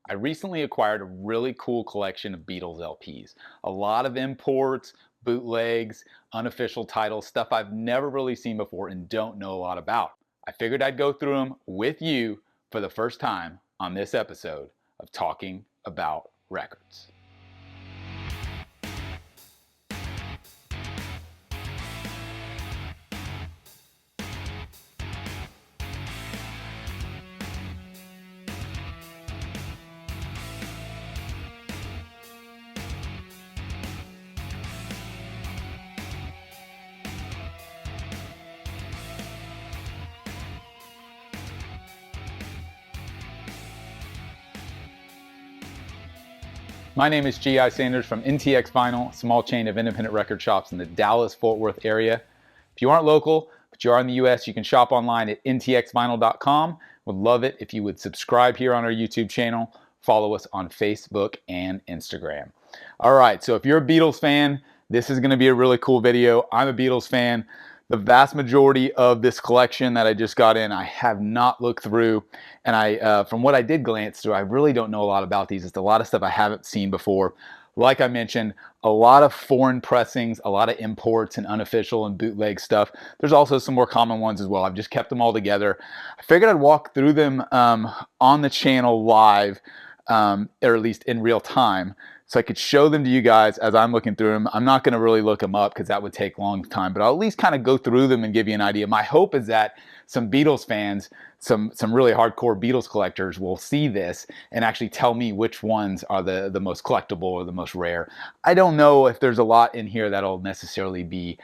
I recently acquired a really cool collection of Beatles LPs. A lot of imports, bootlegs, unofficial titles, stuff I've never really seen before and don't know a lot about. I figured I'd go through them with you for the first time on this episode of Talking About Records. My name is G.I. Sanders from NTX Vinyl, a small chain of independent record shops in the Dallas-Fort Worth area. If you aren't local, but you are in the U.S., you can shop online at ntxvinyl.com. Would love it if you would subscribe here on our YouTube channel, follow us on Facebook and Instagram. All right, so if you're a Beatles fan, this is going to be a really cool video. I'm a Beatles fan. The vast majority of this collection that I just got in, I have not looked through. And from what I did glance through, I really don't know a lot about these. It's a lot of stuff I haven't seen before. Like I mentioned, a lot of foreign pressings, a lot of imports and unofficial and bootleg stuff. There's also some more common ones as well. I've just kept them all together. I figured I'd walk through them on the channel live, or at least in real time, so I could show them to you guys as I'm looking through them. I'm not going to really look them up because that would take a long time, but I'll at least kind of go through them and give you an idea. My hope is that some Beatles fans, some really hardcore Beatles collectors will see this and actually tell me which ones are the most collectible or the most rare. I don't know if there's a lot in here that'll necessarily be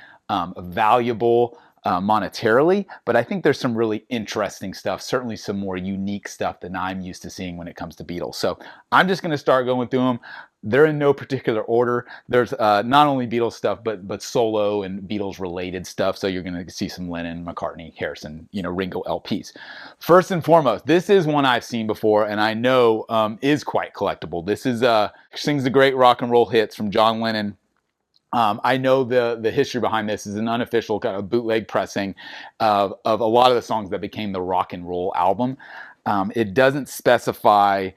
valuable monetarily, but I think there's some really interesting stuff, certainly some more unique stuff than I'm used to seeing when it comes to Beatles. So I'm just going to start going through them. They're in no particular order. There's not only Beatles stuff, but solo and Beatles related stuff. So you're going to see some Lennon, McCartney, Harrison, Ringo LPs. First and foremost, this is one I've seen before and I know is quite collectible. This is sings the great rock and roll hits from John Lennon. I know the history behind this is an unofficial kind of bootleg pressing of a lot of the songs that became the rock and roll album. It doesn't specify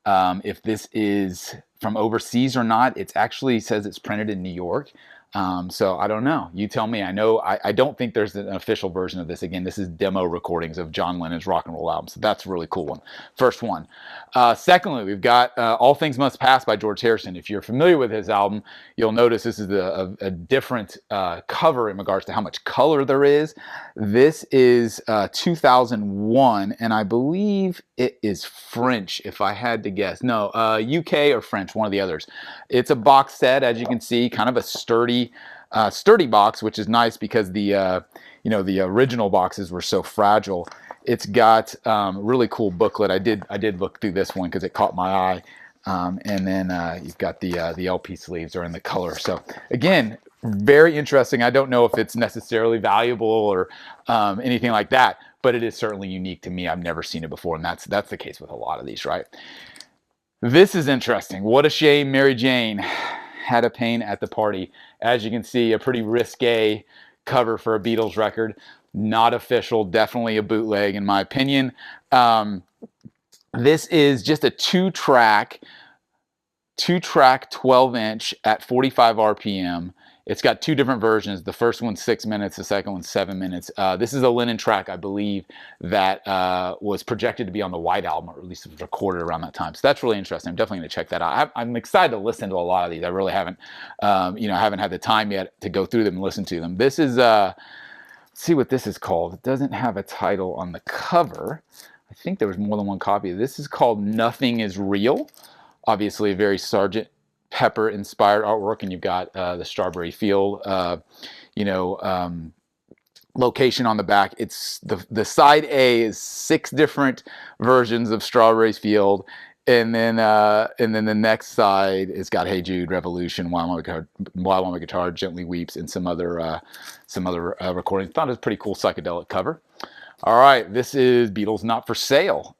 if this is from overseas or not. It actually says it's printed in New York. So I don't know. You tell me. I don't think there's an official version of this. Again, this is demo recordings of John Lennon's rock and roll album. So that's a really cool one. First one. Secondly, we've got All Things Must Pass by George Harrison. If you're familiar with his album, you'll notice this is a different cover in regards to how much color there is. This is 2001, and I believe it is French, if I had to guess. No, UK or French, one of the others. It's a box set, as you can see, kind of a sturdy box, which is nice because the original boxes were so fragile. It's got really cool booklet. I did look through this one because it caught my eye. And then you've got the LP sleeves are in the color. So again, very interesting. I don't know if it's necessarily valuable or anything like that, but it is certainly unique to me. I've never seen it before, and that's the case with a lot of these, right? This is interesting. What a shame Mary Jane had a pain at the party. As you can see, a pretty risque cover for a Beatles record. Not official, definitely a bootleg in my opinion. This is just a two-track 12-inch at 45 RPM. It's got two different versions. The first one's 6 minutes, the second one's 7 minutes. This is a Lennon track, I believe, that was projected to be on the White Album, or at least it was recorded around that time. So that's really interesting. I'm definitely going to check that out. I'm excited to listen to a lot of these. I really haven't, haven't had the time yet to go through them and listen to them. This is, let's see what this is called. It doesn't have a title on the cover. I think there was more than one copy. This is called Nothing Is Real. Obviously a very Sgt. Pepper inspired artwork, and you've got the Strawberry Field location on the back. It's the side A is 6 different versions of Strawberry Field, and then the next side has got Hey Jude, Revolution, While on My Guitar Gently Weeps, and some other recordings. Thought it was a pretty cool psychedelic cover. All right, this is Beatles Not For Sale.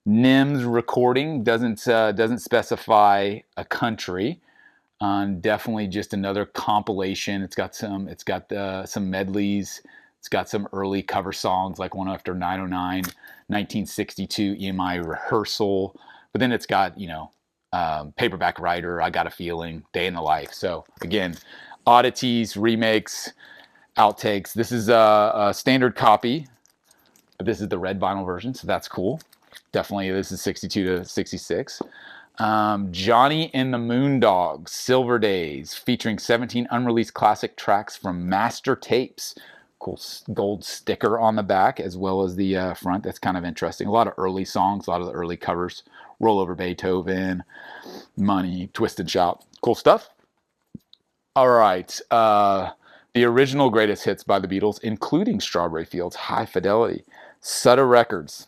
NIMS recording doesn't specify a country. Definitely just another compilation. It's got some medleys It's got some early cover songs like One After 909, 1962, EMI Rehearsal. But then it's got, you know, Paperback Writer, I Got a Feeling, Day in the Life. So again, oddities, remakes, outtakes. This is a standard copy, but this is the red vinyl version, so that's cool. Definitely, this is 62 to 66. Johnny and the Moondogs, Silver Days, featuring 17 unreleased classic tracks from Master Tapes. Cool gold sticker on the back as well as the front. That's kind of interesting. A lot of early songs, a lot of the early covers. Roll Over Beethoven, Money, Twist and Shout. Cool stuff. All right. The original greatest hits by the Beatles, including Strawberry Fields, High Fidelity, Sutter Records.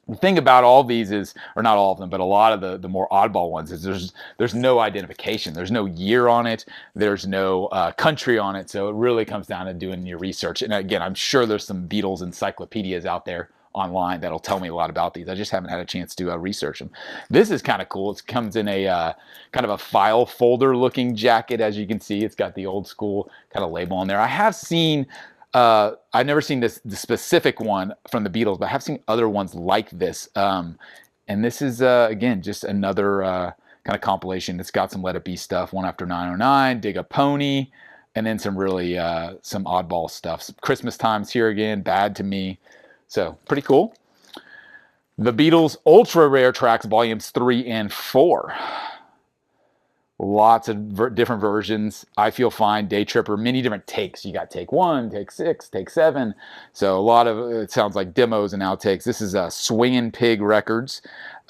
The thing about all these is, or not all of them, but a lot of the more oddball ones is there's no identification. There's no year on it. There's no country on it. So it really comes down to doing your research. And again, I'm sure there's some Beatles encyclopedias out there online that'll tell me a lot about these. I just haven't had a chance to research them. This is kind of cool. It comes in a kind of a file folder looking jacket. As you can see, it's got the old school kind of label on there. I have seen I've never seen the specific one from the Beatles, but I have seen other ones like this. And this is, again, just another kind of compilation. It's got some Let It Be stuff, One After 909, Dig a Pony, and then some really, some oddball stuff. Some Christmas Time's here again, Bad to Me. So, pretty cool. The Beatles Ultra Rare Tracks, Volumes 3 and 4. Lots of different versions. I Feel Fine, Day Tripper, many different takes. You got take 1, take 6, take 7. So a lot of it sounds like demos and outtakes. This is Swingin' Pig Records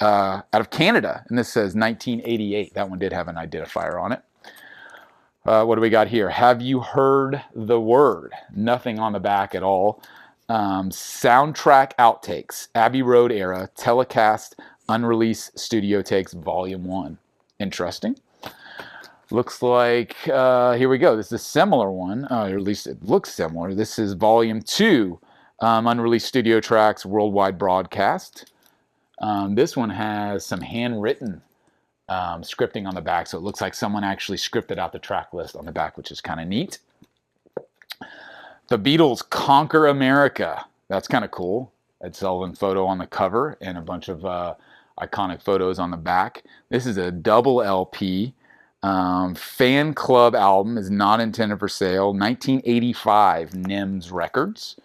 out of Canada, and this says 1988. That one did have an identifier on it. What do we got here? Have You Heard the Word? Nothing on the back at all. Soundtrack outtakes, Abbey Road era, telecast, unreleased studio takes, Volume 1. Interesting. Looks like, here we go. This is a similar one, or at least it looks similar. This is Volume 2, unreleased studio tracks, worldwide broadcast. This one has some handwritten scripting on the back, so it looks like someone actually scripted out the track list on the back, which is kind of neat. The Beatles Conquer America. That's kind of cool. Ed Sullivan photo on the cover and a bunch of iconic photos on the back. This is a double LP. Fan Club album, is not intended for sale. 1985, NIMS Records.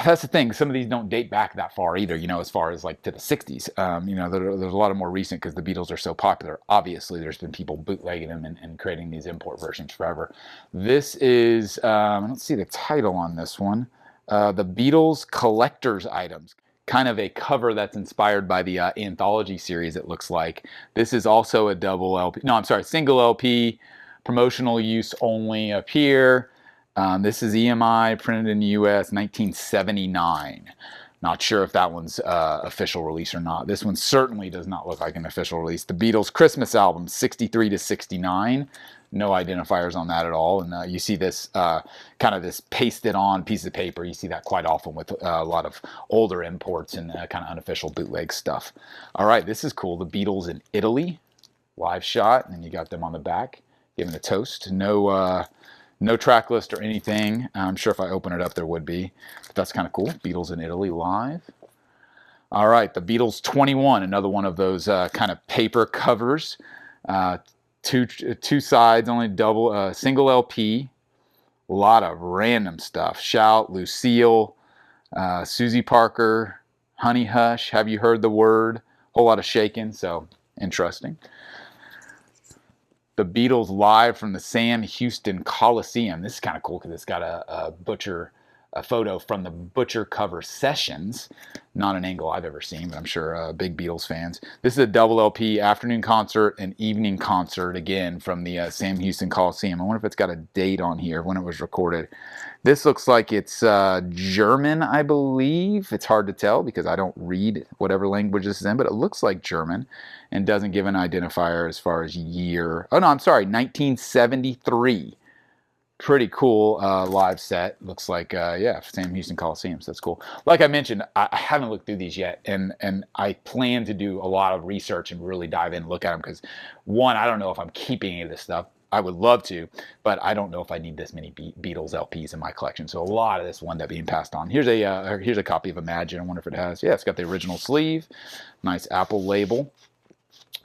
That's the thing. Some of these don't date back that far either, you know, as far as like to the 60s. You know, there's a lot of more recent because the Beatles are so popular. Obviously, there's been people bootlegging them and creating these import versions forever. This is, I don't see the title on this one, the Beatles Collector's Items. Kind of a cover that's inspired by the anthology series, it looks like. This is also a double LP. No, I'm sorry, single LP, promotional use only up here. This is EMI, printed in the US, 1979. Not sure if that one's official release or not. This one certainly does not look like an official release. The Beatles Christmas album, 63 to 69. No identifiers on that at all. And you see this kind of this pasted on piece of paper. You see that quite often with a lot of older imports and kind of unofficial bootleg stuff. All right, this is cool. The Beatles in Italy, live shot. And you got them on the back giving a toast. No track list or anything. I'm sure if I open it up there would be. But that's kind of cool. Beatles in Italy live. All right, the Beatles 21, another one of those kind of paper covers. Two sides, only double, single LP. A lot of random stuff. Shout, Lucille, Susie Parker, Honey Hush, Have You Heard the Word? Whole lot of shaking, so interesting. The Beatles live from the Sam Houston Coliseum. This is kind of cool because it's got a photo from the Butcher Cover Sessions. Not an angle I've ever seen, but I'm sure big Beatles fans. This is a double LP, afternoon concert and evening concert, again, from the Sam Houston Coliseum. I wonder if it's got a date on here, when it was recorded. This looks like it's German, I believe. It's hard to tell because I don't read whatever language this is in, but it looks like German and doesn't give an identifier as far as year. Oh, no, I'm sorry, 1973. Pretty cool live set. Looks like, yeah, Sam Houston Coliseum, so that's cool. Like I mentioned, I haven't looked through these yet, and I plan to do a lot of research and really dive in and look at them because, one, I don't know if I'm keeping any of this stuff. I would love to, but I don't know if I need this many Beatles LPs in my collection. So a lot of this wound up being passed on. Here's a copy of Imagine. I wonder if it has. Yeah, it's got the original sleeve, nice Apple label,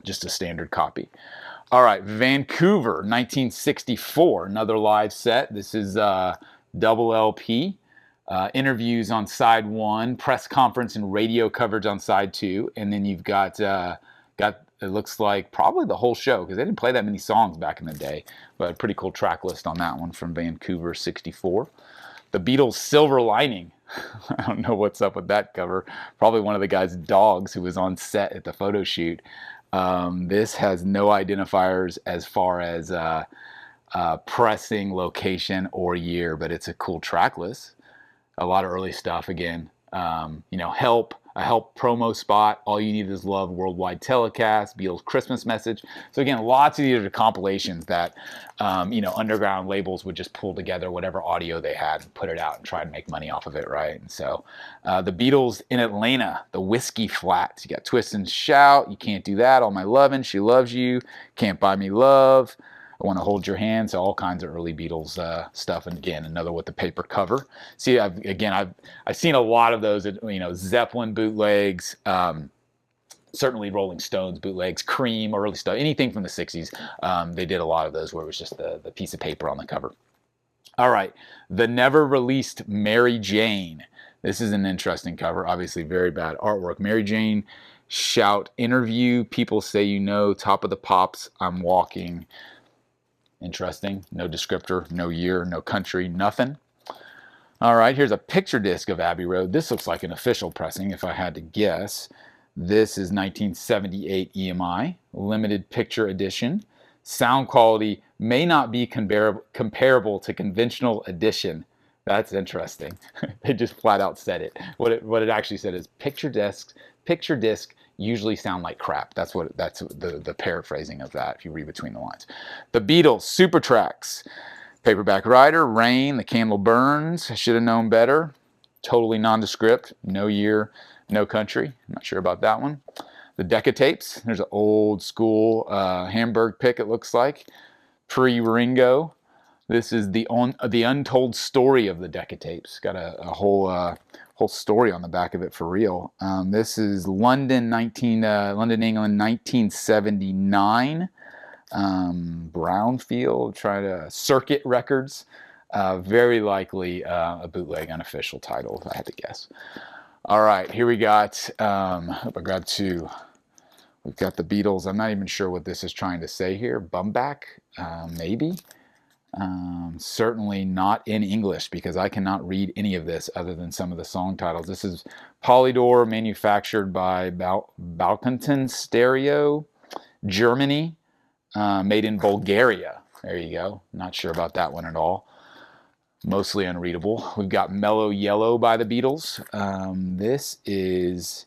just a standard copy. All right, Vancouver, 1964, another live set. This is double LP. Interviews on side 1, press conference and radio coverage on side 2, and then you've got it looks like probably the whole show, because they didn't play that many songs back in the day, but a pretty cool track list on that one from Vancouver 64. The Beatles' Silver Lining. I don't know what's up with that cover. Probably one of the guy's dogs who was on set at the photo shoot. This has no identifiers as far as pressing, location, or year, but it's a cool track list. A lot of early stuff again. Help, a Help promo spot, All You Need Is Love worldwide telecast, Beatles Christmas message. So again, lots of these are compilations that underground labels would just pull together whatever audio they had and put it out and try and make money off of it, right? And so the Beatles in Atlanta, the Whiskey Flats. You got Twist and Shout, You Can't Do That, All My Lovin', She Loves You, Can't Buy Me Love, I Want to Hold Your Hand. So all kinds of early Beatles stuff. And again, another with the paper cover. See, I've seen a lot of those, Zeppelin bootlegs, certainly Rolling Stones bootlegs, Cream, early stuff, anything from the 60s. They did a lot of those where it was just the piece of paper on the cover. All right, the never released Mary Jane. This is an interesting cover, obviously very bad artwork. Mary Jane, Shout, Interview, People Say You Know, Top of the Pops, I'm Walking. Interesting. No descriptor, no year, no country, nothing. All right, here's a picture disc of Abbey Road. This looks like an official pressing, if I had to guess. This is 1978 EMI, limited picture edition. Sound quality may not be comparable to conventional edition. That's interesting. They just flat out said it. What it actually said is picture disc usually sound like crap. That's the paraphrasing of that if you read between the lines. The Beatles Super Tracks, Paperback Writer, Rain, The Candle Burns, I Should Have Known Better, totally nondescript, no year, no country. I'm not sure about that one. The Deca Tapes, there's an old school Hamburg pick, it looks like, pre-Ringo. This is the untold story of the Deca Tapes. Got a whole story on the back of it for real. This is London, England, 1979. Brownfield, try to Circuit Records. Very likely a bootleg unofficial title, if I had to guess. All right, here we got, hope I grabbed two. We've got the Beatles. I'm not even sure what this is trying to say here. Bumback, maybe. Certainly not in English, because I cannot read any of this other than some of the song titles. This is Polydor, manufactured by Balkanton Stereo, Germany, made in Bulgaria. There you go. Not sure about that one at all. Mostly unreadable. We've got Mellow Yellow by the Beatles. This is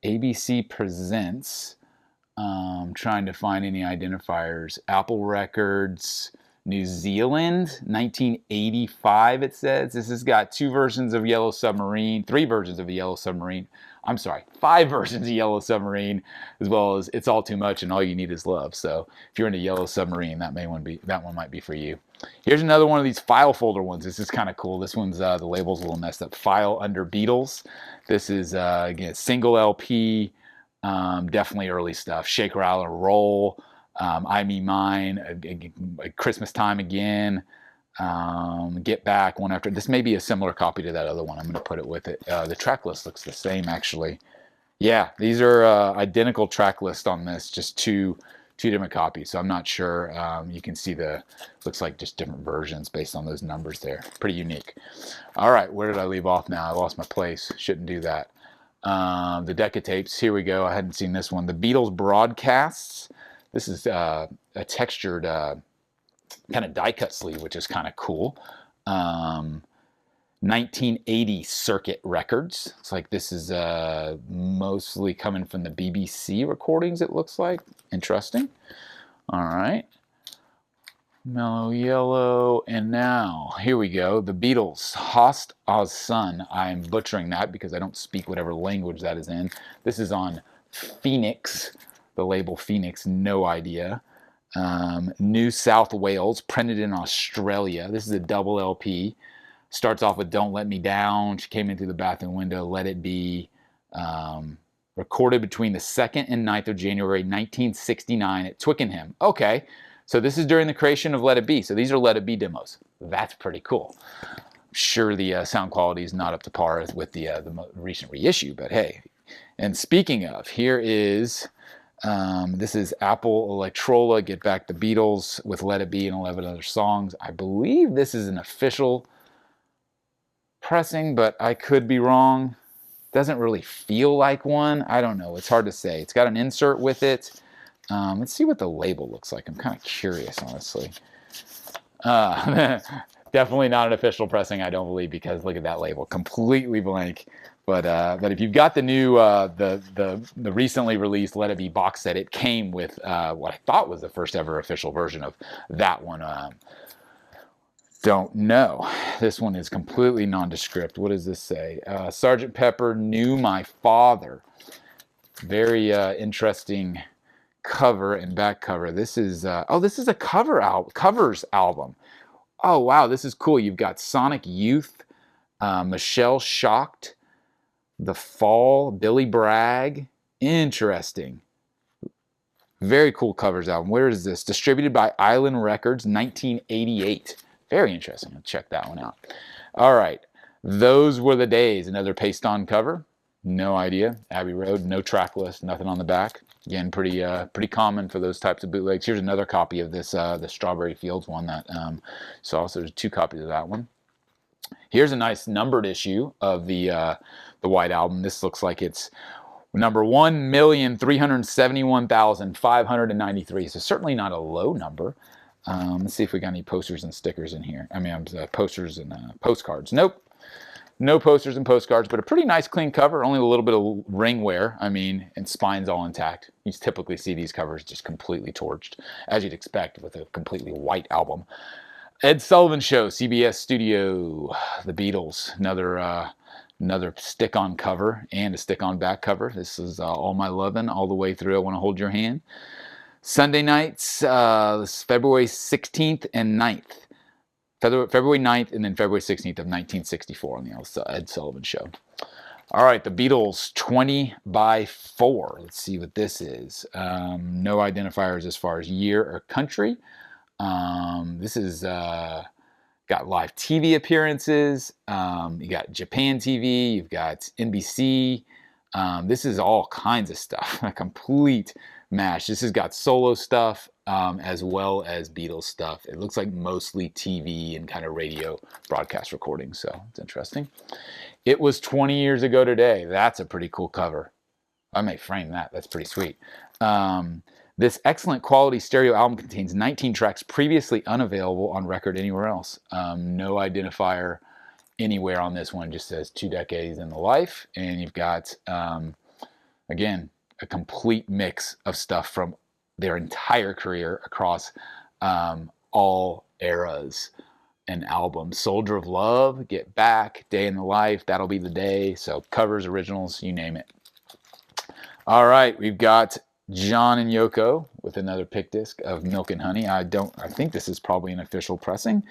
ABC Presents. Trying to find any identifiers. Apple Records, New Zealand, 1985 it says. This has got 2 versions of Yellow Submarine, 3 versions of the Yellow Submarine. I'm sorry, 5 versions of Yellow Submarine, as well as It's All Too Much and All You Need Is Love. So if you're into Yellow Submarine, that one might be for you. Here's another one of these file folder ones. This is kind of cool. This one's the label's a little messed up. File under Beatles. This is again single LP, definitely early stuff. Shake, Rattle, and Roll. I Me Mine, Christmas Time Again, Get Back, one after. This may be a similar copy to that other one. I'm going to put it with it. The track list looks the same, actually. Yeah, these are identical track lists on this, just two different copies. So I'm not sure. You can see looks like just different versions based on those numbers there. Pretty unique. All right, where did I leave off now? I lost my place. Shouldn't do that. The Deca Tapes, here we go. I hadn't seen this one. The Beatles Broadcasts. This is a textured kind of die-cut sleeve, which is kind of cool. 1980 Circuit Records. It's like this is mostly coming from the BBC recordings, it looks like. Interesting. All right. Mellow Yellow. And now, here we go. The Beatles, Hast aus Sun. I'm butchering that because I don't speak whatever language that is in. This is on Phoenix. The label Phoenix, no idea. New South Wales, printed in Australia. This is a double LP. Starts off with Don't Let Me Down. She came in through the bathroom window. Let It Be. Recorded between the 2nd and 9th of January 1969 at Twickenham. Okay, so this is during the creation of Let It Be. So these are Let It Be demos. That's pretty cool. I'm sure the sound quality is not up to par with the recent reissue, but hey. And speaking of, here is, this is Apple Electrola, Get Back the Beatles with Let It Be and 11 other songs. I believe this is an official pressing, but I could be wrong. Doesn't really feel like one. I don't know. It's hard to say. It's got an insert with it. Let's see what the label looks like. I'm kind of curious, honestly. Definitely not an official pressing, I don't believe, because look at that label, completely blank. But if you've got the new, the recently released Let It Be box set, it came with what I thought was the first ever official version of that one. Don't know. This one is completely nondescript. What does this say? Sgt. Pepper Knew My Father. Very interesting cover and back cover. This is this is a covers album. Oh wow, this is cool. You've got Sonic Youth, Michelle Shocked, The Fall, Billy Bragg. Interesting. Very cool covers album. Where is this? Distributed by Island Records, 1988. Very interesting. I'll check that one out. All right. Those Were the Days. Another paste-on cover. No idea. Abbey Road. No track list. Nothing on the back. Again, pretty common for those types of bootlegs. Here's another copy of this, the Strawberry Fields one that so there's 2 copies of that one. Here's a nice numbered issue of the White Album. This looks like it's number 1,371,593. So certainly not a low number. Let's see if we got any posters and stickers in here. I mean, posters and postcards. Nope. No posters and postcards, but a pretty nice clean cover. Only a little bit of ring wear. I mean, and spine's all intact. You typically see these covers just completely torched, as you'd expect with a completely white album. Ed Sullivan Show, CBS Studio, The Beatles. Another stick-on cover and a stick-on back cover. This is All My Lovin' all the way through. I Want to Hold Your Hand. Sunday nights, February 16th and 9th. February 9th and then February 16th of 1964 on the Ed Sullivan Show. All right, the Beatles 20 by 4. Let's see what this is. No identifiers as far as year or country. This is got live TV appearances. You got Japan TV. You've got NBC. This is all kinds of stuff. A complete mash. This has got solo stuff as well as Beatles stuff. It looks like mostly TV and kind of radio broadcast recordings, so it's interesting. It was 20 years ago today. That's a pretty cool cover. I may frame that. That's pretty sweet. This excellent quality stereo album contains 19 tracks previously unavailable on record anywhere else. No identifier anywhere on this one. Just says 2 decades in the life. And you've got, again, a complete mix of stuff from their entire career across all eras and albums. Soldier of Love, Get Back, Day in the Life, That'll Be the Day. So covers, originals, you name it. All right, we've got John and Yoko with another pick disc of Milk and Honey. I think this is probably an official pressing,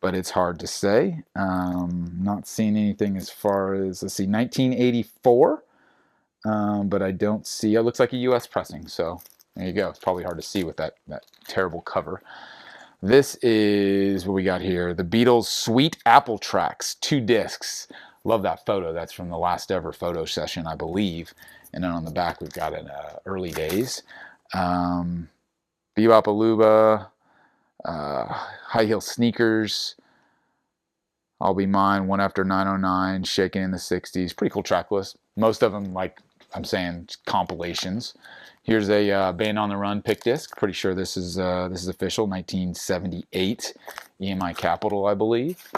but it's hard to say. Not seeing anything as far as, let's see, 1984. But I don't see, it looks like a US pressing, so there you go. It's probably hard to see with that terrible cover. This is what we got here. The Beatles Sweet Apple Tracks, 2 discs. Love that photo. That's from the last ever photo session, I believe. And then on the back, we've got an early days. Bebop-a-Luba, High Heel Sneakers, I'll Be Mine, One After 909, Shakin' in the 60s. Pretty cool track list. Most of them, like I'm saying, compilations. Here's a Band on the Run pick disc. Pretty sure this is official. 1978, EMI Capitol, I believe.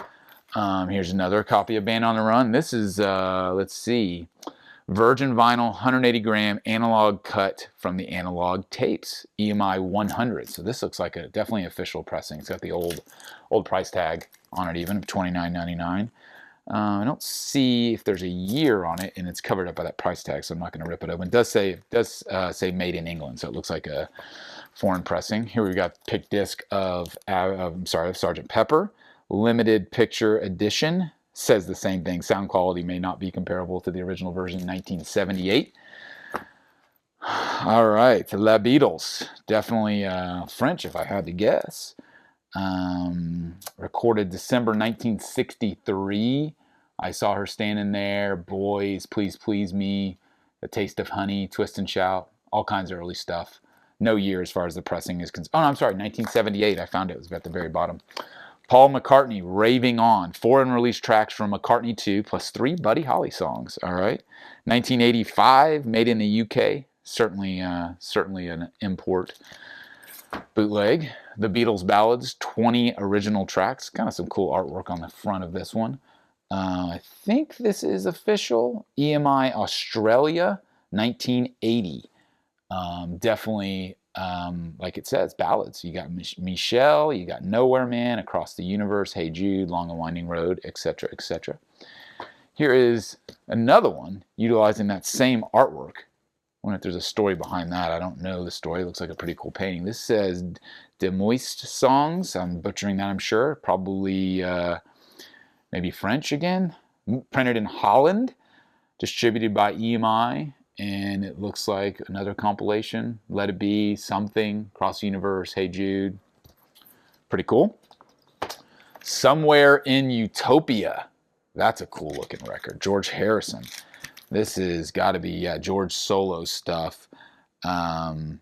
Here's another copy of Band on the Run. This is let's see, Virgin Vinyl 180 gram analog cut from the Analog Tapes, EMI 100. So this looks like a definitely official pressing. It's got the old price tag on it, even of $29.99. I don't see if there's a year on it, and it's covered up by that price tag, so I'm not going to rip it open. It does say made in England, so it looks like a foreign pressing. Here we've got pick disc of Sgt. Pepper, limited picture edition. Says the same thing. Sound quality may not be comparable to the original version in 1978. All right, La Beatles. Definitely French, if I had to guess. Recorded December 1963. I Saw Her Standing There, Boys, Please Please Me, The Taste of Honey, Twist and Shout, all kinds of early stuff. No year as far as the pressing is concerned. Oh, no, I'm sorry, 1978. I found it. It was at the very bottom. Paul McCartney, Raving On. 4 unreleased tracks from McCartney 2, plus 3 Buddy Holly songs. All right. 1985, made in the UK. Certainly an import bootleg. The Beatles Ballads, 20 original tracks. Kind of some cool artwork on the front of this one. I think this is official. EMI Australia, 1980. Definitely, like it says, ballads. You got Michelle, you got Nowhere Man, Across the Universe, Hey Jude, Long and Winding Road, etc., etc. Here is another one utilizing that same artwork. I wonder if there's a story behind that. I don't know the story. It looks like a pretty cool painting. This says De Moist Songs. I'm butchering that, I'm sure. Probably maybe French again. Printed in Holland. Distributed by EMI. And it looks like another compilation. Let It Be, Something, Cross the Universe, Hey Jude. Pretty cool. Somewhere in Utopia. That's a cool looking record. George Harrison. This is got to be George solo stuff. Trying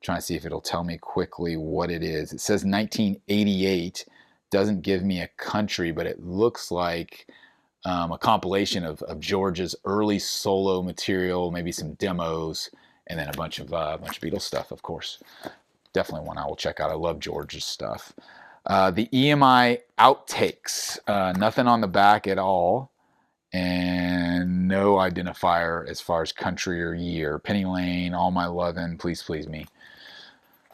to see if it'll tell me quickly what it is. It says 1988. Doesn't give me a country, but it looks like a compilation of George's early solo material, maybe some demos, and then a bunch of Beatles stuff, of course. Definitely one I will check out. I love George's stuff. The EMI Outtakes. Nothing on the back at all. And no identifier as far as country or year. Penny Lane, All My Lovin', Please Please Me.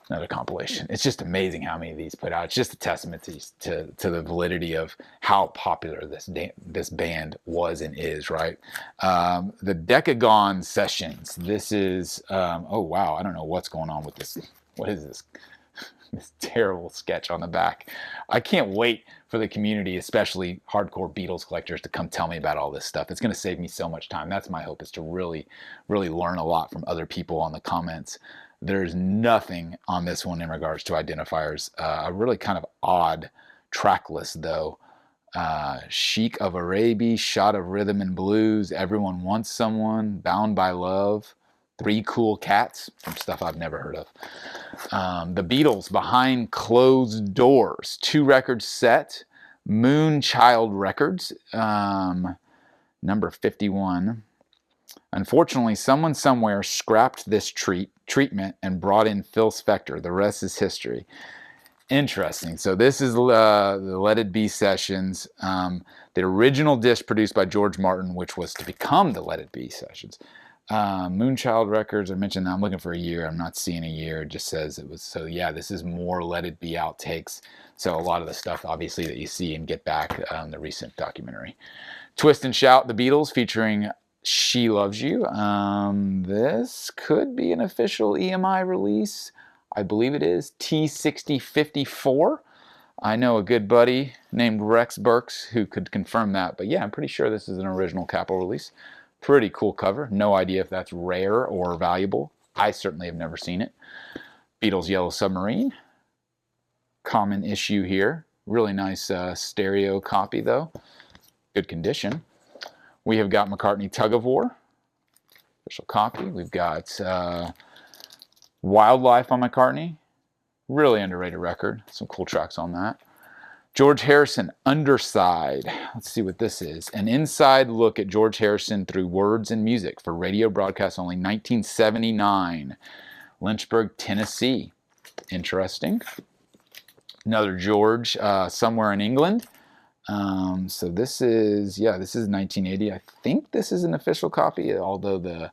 Another compilation. It's just amazing how many of these put out. It's just a testament to the validity of how popular this band was and is, right? The Decagon Sessions. This is, oh wow, I don't know what's going on with this. What is this? This terrible sketch on the back. I can't wait for the community, especially hardcore Beatles collectors, to come tell me about all this stuff. It's going to save me so much time. That's my hope, is to really, really learn a lot from other people on the comments. There's nothing on this one in regards to identifiers. A really kind of odd track list, though. Chic of Arabia, Shot of Rhythm and Blues, Everyone Wants Someone, Bound by Love, Three Cool Cats, some stuff I've never heard of. The Beatles Behind Closed Doors, 2 record set, Moonchild Records, number 51. Unfortunately, someone somewhere scrapped this treatment and brought in Phil Spector. The rest is history. Interesting. So this is the Let It Be Sessions, the original disc produced by George Martin, which was to become the Let It Be Sessions. Moonchild Records, I mentioned that. I'm looking for a year. I'm not seeing a year. It just says it was. So yeah, this is more Let It Be outtakes. So a lot of the stuff, obviously, that you see in Get Back, the recent documentary. Twist and Shout, The Beatles, featuring She Loves You. This could be an official EMI release. I believe it is T6054. I know a good buddy named Rex Burks who could confirm that. But yeah, I'm pretty sure this is an original Capitol release. Pretty cool cover. No idea if that's rare or valuable. I certainly have never seen it. Beatles Yellow Submarine. Common issue here. Really nice stereo copy, though. Good condition. We have got McCartney Tug of War. Official copy. We've got Wildlife on McCartney. Really underrated record. Some cool tracks on that. George Harrison, Underside. Let's see what this is. An inside look at George Harrison through words and music for radio broadcast only 1979. Lynchburg, Tennessee. Interesting. Another George, Somewhere in England. So this is 1980. I think this is an official copy, although the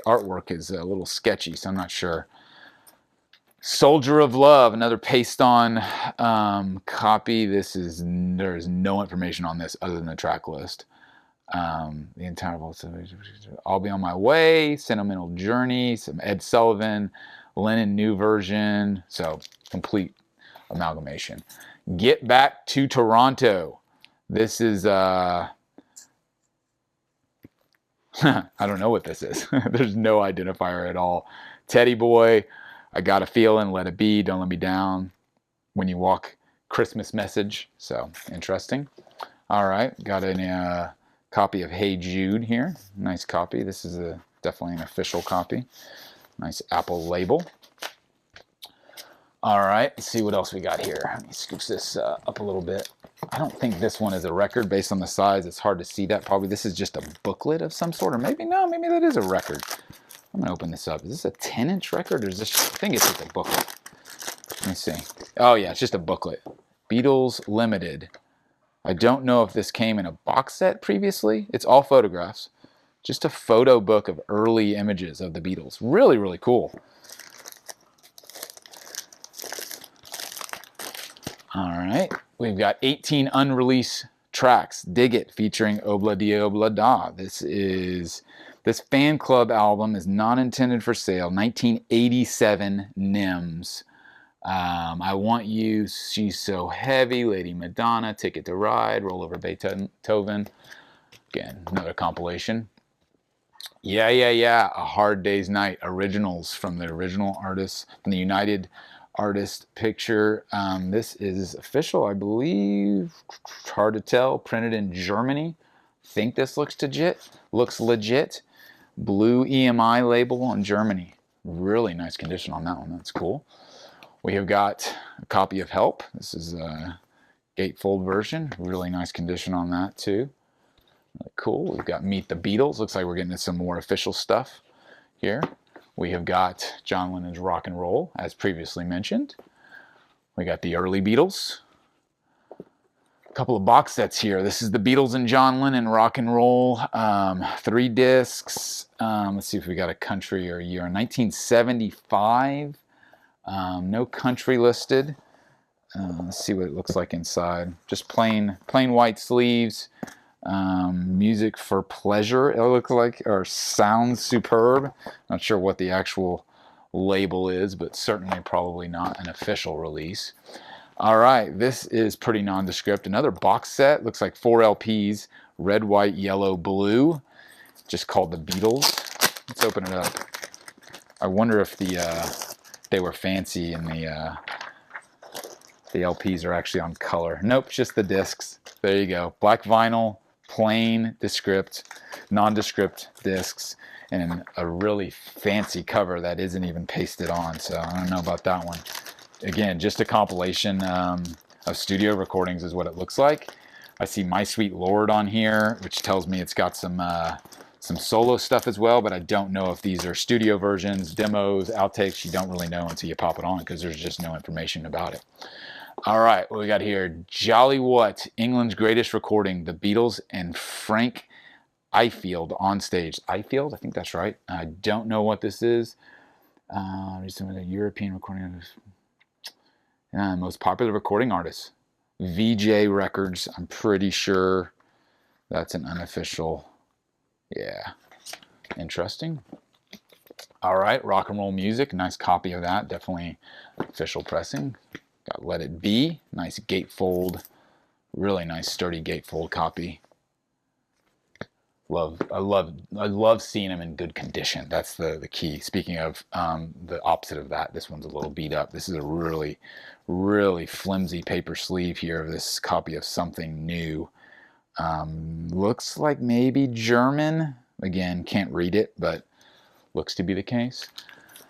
artwork is a little sketchy, so I'm not sure. Soldier of Love, another paste-on copy. There's no information on this other than the track list. The entire I'll Be on My Way, Sentimental Journey, some Ed Sullivan, Lennon new version. So complete amalgamation. Get Back to Toronto. This is I don't know what this is. There's no identifier at all. Teddy Boy, I Got a Feeling, Let It Be, Don't Let Me Down, When You Walk, Christmas Message. So interesting. All right, got a copy of Hey Jude here. Nice copy. This is definitely an official copy. Nice Apple label. All right, let's see what else we got here. Let me scoop this up a little bit. I don't think this one is a record based on the size. It's hard to see that. Probably this is just a booklet of some sort, or maybe no, maybe that is a record. I'm gonna open this up. Is this a 10-inch record, or is this? I think it's just a booklet. Let me see. Oh yeah, it's just a booklet. Beatles Limited. I don't know if this came in a box set previously. It's all photographs. Just a photo book of early images of the Beatles. Really, really cool. All right, we've got 18 unreleased tracks. Dig It, featuring Obla Di Obla Da. This fan club album is not intended for sale. 1987 NIMS. I Want You, She's So Heavy, Lady Madonna, Ticket to Ride, Roll Over Beethoven. Again, another compilation. Yeah, A Hard Day's Night. Originals from the original artists, from the United Artist picture. This is official, I believe. Hard to tell. Printed in Germany. Think this looks legit. Blue EMI label on Germany. Really nice condition on that one. That's cool. We have got a copy of Help. This is a gatefold version. Really nice condition on that too. Really cool. We've got Meet the Beatles. Looks like we're getting into some more official stuff here. We have got John Lennon's Rock and Roll, as previously mentioned. We got the early Beatles. A couple of box sets here. This is the Beatles and John Lennon Rock and Roll. 3 discs. Let's see if we got a country or a year. 1975. No country listed. Let's see what it looks like inside. Just plain white sleeves. Music for pleasure, it looks like, or sounds superb. Not sure what the actual label is, but certainly probably not an official release. All right, this is pretty nondescript. Another box set, looks like 4 LPs, red, white, yellow, blue, just called the Beatles. Let's open it up. I wonder if they were fancy and the LPs are actually on color. Nope, just the discs. There you go. Black vinyl, plain nondescript discs, and a really fancy cover that isn't even pasted on. So I don't know about that one. Again, just a compilation of studio recordings is what it looks like. I see My Sweet Lord on here, which tells me it's got some solo stuff as well, but I don't know if these are studio versions, demos, outtakes. You don't really know until you pop it on because there's just no information about it. All right, what we got here? Jolly What, England's Greatest Recording, the Beatles and Frank Ifield on stage. Ifield? I think that's right. I don't know what this is. Recently, the European recording of most popular recording artists. VJ Records, I'm pretty sure that's an unofficial. Yeah, interesting. All right, Rock and Roll Music, nice copy of that. Definitely official pressing. Got Let It Be, nice gatefold, really nice sturdy gatefold copy. I love seeing them in good condition. That's the key. Speaking of the opposite of that, this one's a little beat up. This is a really, really flimsy paper sleeve here of this copy of Something New. Looks like maybe German. Again, can't read it, but looks to be the case.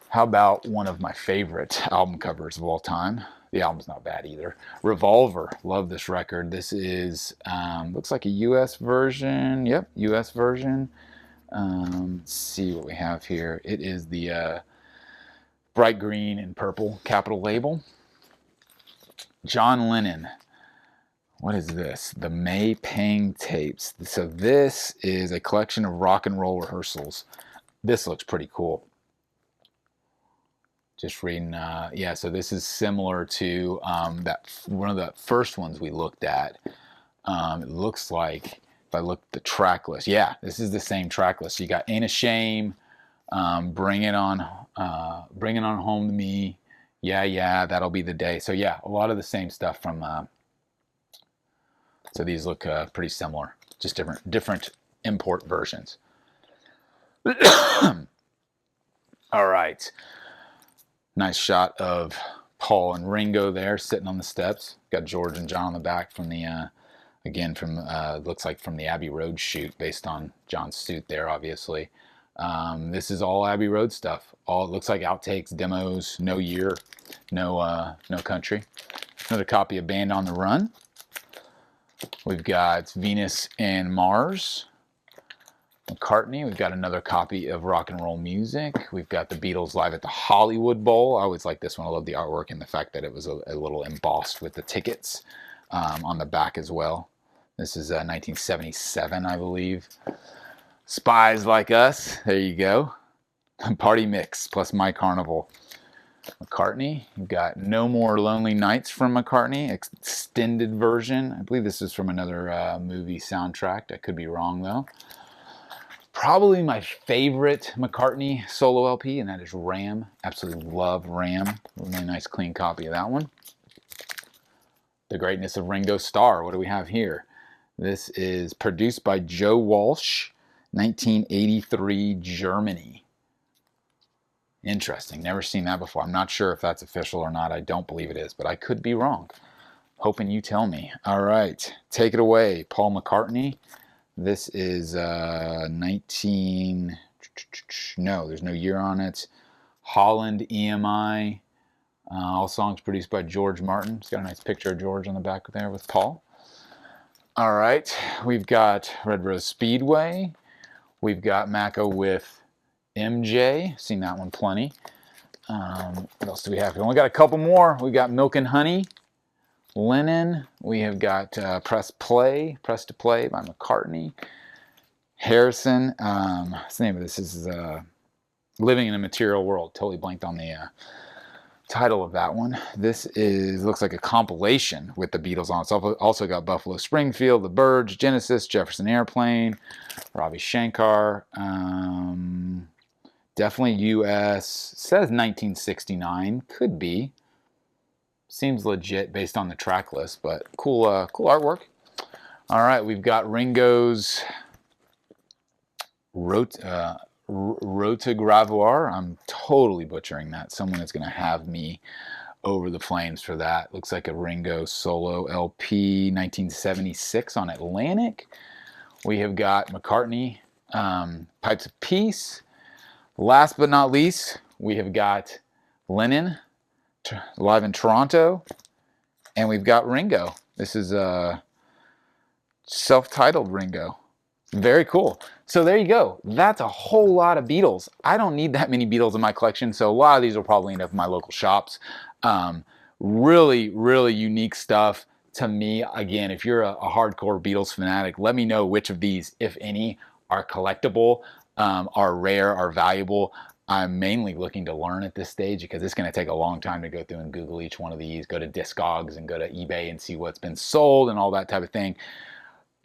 How about one of my favorite album covers of all time? The album's not bad either. Revolver, love this record. This is, looks like a US version. Yep, US version. Let's see what we have here. It is the bright green and purple capital label. John Lennon. What is this? The May Pang Tapes. So this is a collection of rock and roll rehearsals. This looks pretty cool. Just reading, yeah, so this is similar to that one of the first ones we looked at. It looks like, if I look at the track list, yeah, this is the same track list. You got Ain't a Shame, Bring it on home to me. Yeah, that'll be the day. So yeah, a lot of the same stuff from. So these look pretty similar, just different import versions. All right, nice shot of Paul and Ringo there sitting on the steps. Got George and John on the back from the again from looks like from the Abbey Road shoot, based on John's suit there, obviously. This is all Abbey Road stuff. All it looks like outtakes, demos, no year, no country. Another copy of Band on the Run. We've got Venus and Mars. Mccartney. We've got another copy of Rock and Roll Music. We've got the Beatles live at the Hollywood Bowl. I always like this one. I love the artwork and the fact that it was a little embossed with the tickets on the back as well. This is 1977, I believe. Spies Like Us. There you go. Party Mix plus My Carnival. McCartney. You've got No More Lonely Nights from McCartney. Extended version. I believe this is from another movie soundtrack. I could be wrong, though. Probably my favorite McCartney solo LP, and that is Ram. Absolutely love Ram. Really nice, clean copy of that one. The Greatness of Ringo Starr. What do we have here? This is produced by Joe Walsh, 1983, Germany. Interesting. Never seen that before. I'm not sure if that's official or not. I don't believe it is, but I could be wrong. Hoping you tell me. All right. Take it away, Paul McCartney. This is 19... No, there's no year on it. Holland EMI. All songs produced by George Martin. It's got a nice picture of George on the back there with Paul. All right. We've got Red Rose Speedway. We've got Macco with MJ. Seen that one plenty. What else do we have? We only got a couple more. We got Milk and Honey. Lennon. We have got Press to Play by McCartney. Harrison. What's the name of this? This is Living in a Material World. Totally blanked on the title of that one. This looks like a compilation with the Beatles on it. It's also got Buffalo Springfield, The Byrds, Genesis, Jefferson Airplane, Ravi Shankar. Definitely U.S. It says 1969. Could be. Seems legit based on the track list, but cool artwork. All right, we've got Ringo's Rotogravoir. I'm totally butchering that. Someone is going to have me over the flames for that. Looks like a Ringo solo LP, 1976 on Atlantic. We have got McCartney, Pipes of Peace. Last but not least, we have got Lennon, live in Toronto, and we've got Ringo. This is self-titled Ringo. Very cool. So there you go. That's a whole lot of Beatles. I don't need that many Beatles in my collection, so a lot of these will probably end up in my local shops. Really, really unique stuff to me. Again, if you're a hardcore Beatles fanatic, let me know which of these, if any, are collectible, are rare, are valuable. I'm mainly looking to learn at this stage because it's going to take a long time to go through and Google each one of these, go to Discogs and go to eBay and see what's been sold and all that type of thing.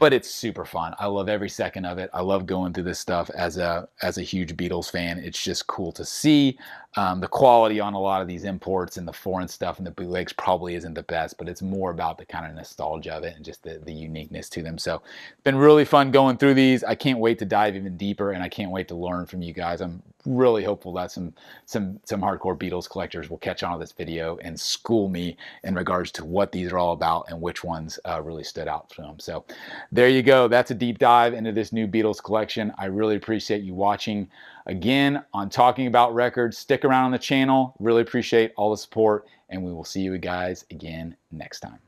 But it's super fun. I love every second of it. I love going through this stuff as a huge Beatles fan. It's just cool to see. The quality on a lot of these imports and the foreign stuff and the bootlegs probably isn't the best, but it's more about the kind of nostalgia of it and just the uniqueness to them. So it's been really fun going through these. I can't wait to dive even deeper, and I can't wait to learn from you guys. I'm really hopeful that some hardcore Beatles collectors will catch on to this video and school me in regards to what these are all about and which ones really stood out for them. So there you go. That's a deep dive into this new Beatles collection. I really appreciate you watching. Again, on Talking About Records, stick around on the channel. Really appreciate all the support, and we will see you guys again next time.